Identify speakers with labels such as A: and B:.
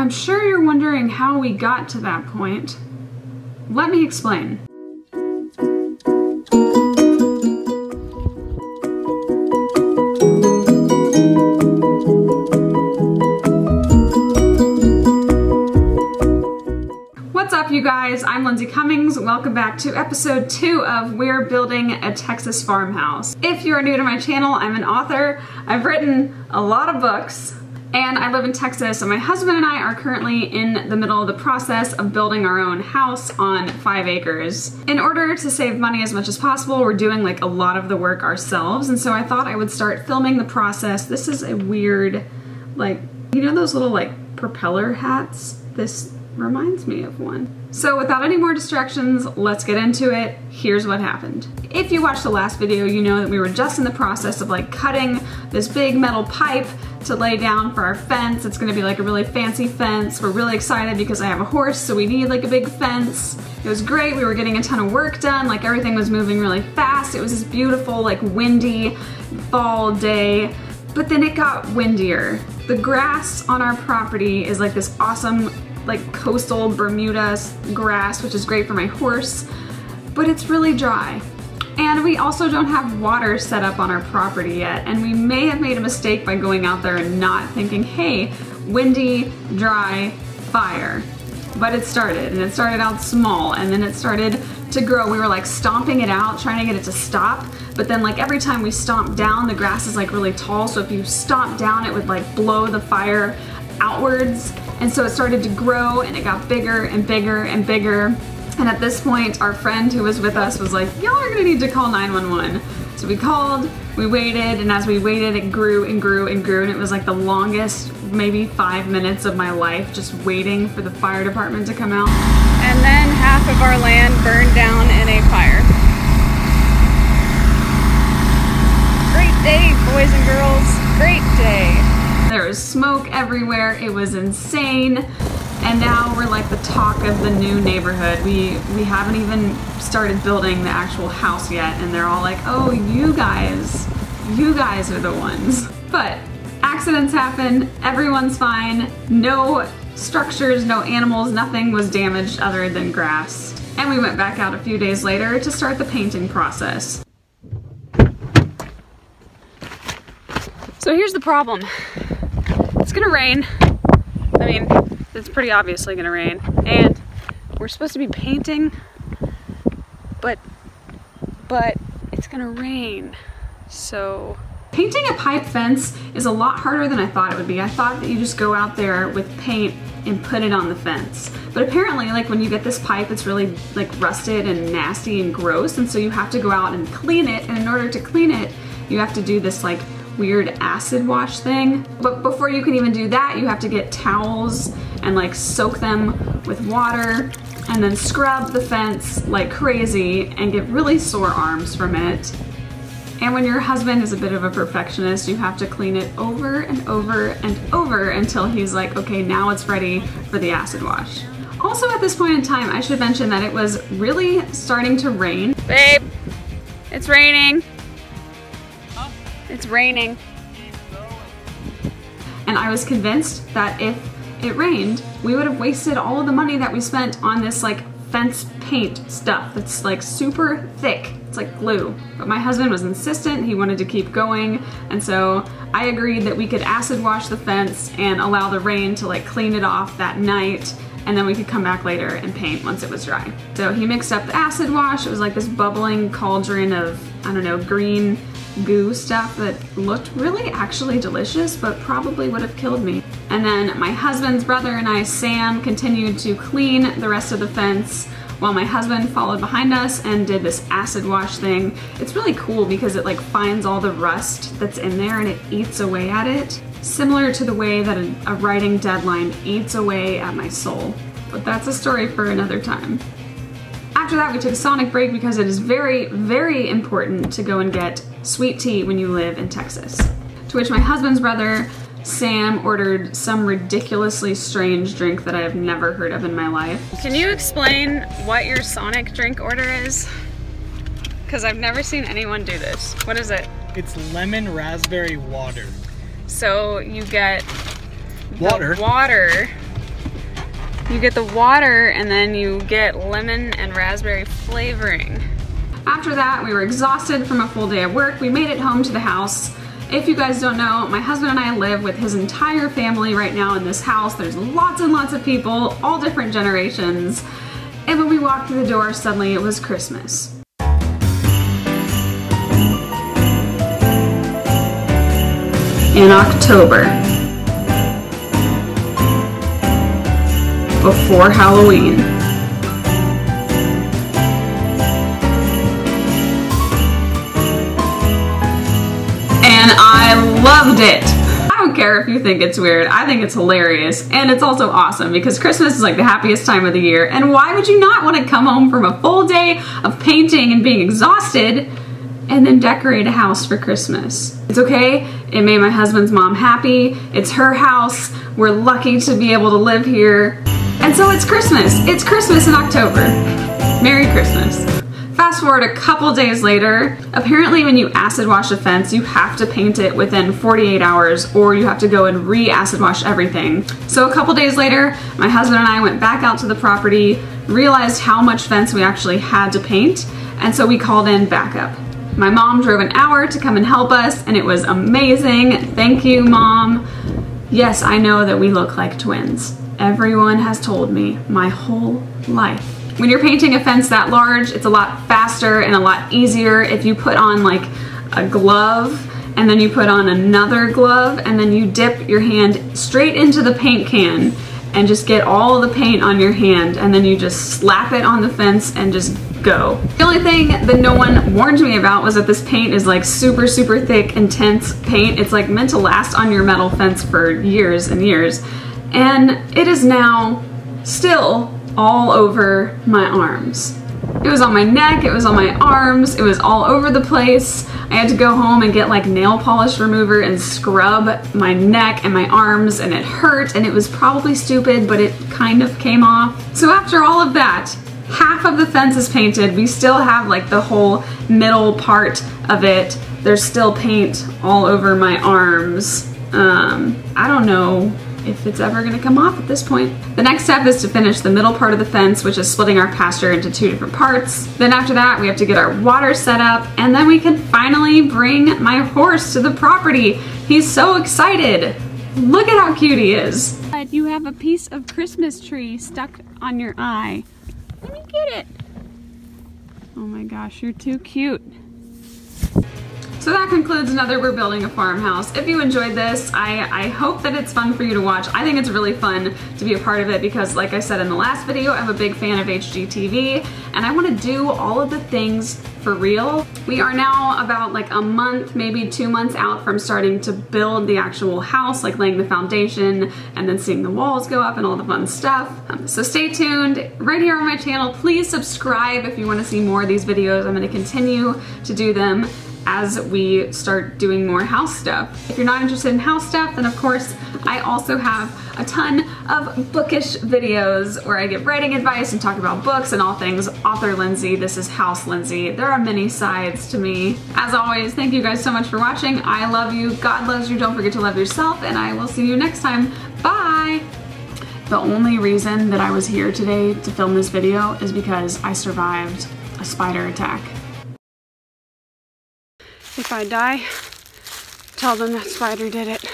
A: I'm sure you're wondering how we got to that point. Let me explain. What's up, you guys? I'm Lindsay Cummings. Welcome back to episode 2 of We're Building a Texas Farmhouse. If you're new to my channel, I'm an author. I've written a lot of books, and I live in Texas, and my husband and I are currently in the middle of the process of building our own house on 5 acres. In order to save money as much as possible, we're doing like a lot of the work ourselves, and so I thought I would start filming the process. This is a weird, like, you know those little like propeller hats? This reminds me of one. So without any more distractions, let's get into it. Here's what happened. If you watched the last video, you know that we were just in the process of like cutting this big metal pipe to lay down for our fence. It's gonna be like a really fancy fence. We're really excited because I have a horse, so we need like a big fence. It was great. We were getting a ton of work done. Like everything was moving really fast. It was this beautiful, like windy fall day, but then it got windier. The grass on our property is like this awesome like coastal Bermuda grass, which is great for my horse, but it's really dry. And we also don't have water set up on our property yet, and we may have made a mistake by going out there and not thinking, hey, windy, dry, fire. But it started, and it started out small, and then it started to grow. We were like stomping it out, trying to get it to stop, but then like every time we stomped down, the grass is like really tall, so if you stomp down, it would like blow the fire outwards. And so it started to grow, and it got bigger and bigger and bigger. And at this point, our friend who was with us was like, y'all are gonna need to call 911. So we called, we waited, and as we waited, it grew and grew and grew, and it was like the longest, maybe 5 minutes of my life, just waiting for the fire department to come out. And then half of our land burned down in a fire. Great day, boys and girls, great day. There was smoke everywhere, it was insane, and now we're like the talk of the new neighborhood. We haven't even started building the actual house yet, and they're all like, oh, you guys are the ones. But accidents happen, everyone's fine, no structures, no animals, nothing was damaged other than grass. And we went back out a few days later to start the painting process. So here's the problem. It's gonna rain. I mean, it's pretty obviously gonna rain. And we're supposed to be painting, but it's gonna rain. So painting a pipe fence is a lot harder than I thought it would be. I thought that you just go out there with paint and put it on the fence. But apparently, like when you get this pipe, it's really like rusted and nasty and gross, and so you have to go out and clean it, and in order to clean it, you have to do this like weird acid wash thing. But before you can even do that, you have to get towels and like soak them with water and then scrub the fence like crazy and get really sore arms from it. And when your husband is a bit of a perfectionist, you have to clean it over and over and over until he's like, okay, now it's ready for the acid wash. Also at this point in time, I should mention that it was really starting to rain. Babe, it's raining. It's raining. And I was convinced that if it rained, we would have wasted all of the money that we spent on this like fence paint stuff that's like super thick. It's like glue. But my husband was insistent, he wanted to keep going, and so I agreed that we could acid wash the fence and allow the rain to like clean it off that night, and then we could come back later and paint once it was dry. So he mixed up the acid wash. It was like this bubbling cauldron of, I don't know, green goo stuff that looked really actually delicious, but probably would have killed me. And then my husband's brother and I, Sam, continued to clean the rest of the fence while my husband followed behind us and did this acid wash thing. It's really cool because it like finds all the rust that's in there and it eats away at it, similar to the way that a writing deadline eats away at my soul. But that's a story for another time. After that, we took a sonic break because it is very, very important to go and get sweet tea when you live in Texas. To which my husband's brother, Sam, ordered some ridiculously strange drink that I have never heard of in my life. Can you explain what your sonic drink order is? Because I've never seen anyone do this. What is it?
B: It's lemon raspberry water.
A: So you get
B: water,
A: You get the water and then you get lemon and raspberry flavoring. After that, we were exhausted from a full day of work. We made it home to the house. If you guys don't know, my husband and I live with his entire family right now in this house. There's lots and lots of people, all different generations. And when we walked through the door, suddenly it was Christmas. In October, before Halloween. And I loved it. I don't care if you think it's weird. I think it's hilarious, and it's also awesome because Christmas is like the happiest time of the year, and why would you not want to come home from a full day of painting and being exhausted and then decorate a house for Christmas? It's okay. It made my husband's mom happy. It's her house. We're lucky to be able to live here. And so it's Christmas. It's Christmas in October. Merry Christmas. Fast forward a couple days later, apparently when you acid wash a fence, you have to paint it within 48 hours or you have to go and re-acid wash everything. So a couple days later, my husband and I went back out to the property, realized how much fence we actually had to paint, and so we called in backup. My mom drove an hour to come and help us, and it was amazing. Thank you, Mom. Yes, I know that we look like twins. Everyone has told me my whole life. When you're painting a fence that large, it's a lot faster and a lot easier if you put on like a glove and then you put on another glove and then you dip your hand straight into the paint can and just get all the paint on your hand and then you just slap it on the fence and just go. The only thing that no one warned me about was that this paint is like super, super thick, intense paint. It's like meant to last on your metal fence for years and years. And it is now still all over my arms. It was on my neck, it was on my arms, it was all over the place. I had to go home and get like nail polish remover and scrub my neck and my arms, and it hurt, and it was probably stupid, but it kind of came off. So after all of that, half of the fence is painted. We still have like the whole middle part of it. There's still paint all over my arms. I don't know if it's ever gonna come off at this point. The next step is to finish the middle part of the fence, which is splitting our pasture into 2 different parts. Then after that, we have to get our water set up, and then we can finally bring my horse to the property. He's so excited. Look at how cute he is. You have a piece of Christmas tree stuck on your eye. Let me get it. Oh my gosh, you're too cute. So that concludes another We're Building a Farmhouse. If you enjoyed this, I hope that it's fun for you to watch. I think it's really fun to be a part of it because, like I said in the last video, I'm a big fan of HGTV and I want to do all of the things for real. We are now about like a month, maybe 2 months out from starting to build the actual house, like laying the foundation and then seeing the walls go up and all the fun stuff. So stay tuned right here on my channel. Please subscribe if you want to see more of these videos. I'm going to continue to do them as we start doing more house stuff. If you're not interested in house stuff, then of course I also have a ton of bookish videos where I give writing advice and talk about books and all things author Lindsay. This is House Lindsay. There are many sides to me. As always, thank you guys so much for watching. I love you, God loves you, don't forget to love yourself, and I will see you next time. Bye! The only reason that I was here today to film this video is because I survived a spider attack. If I die, tell them that spider did it.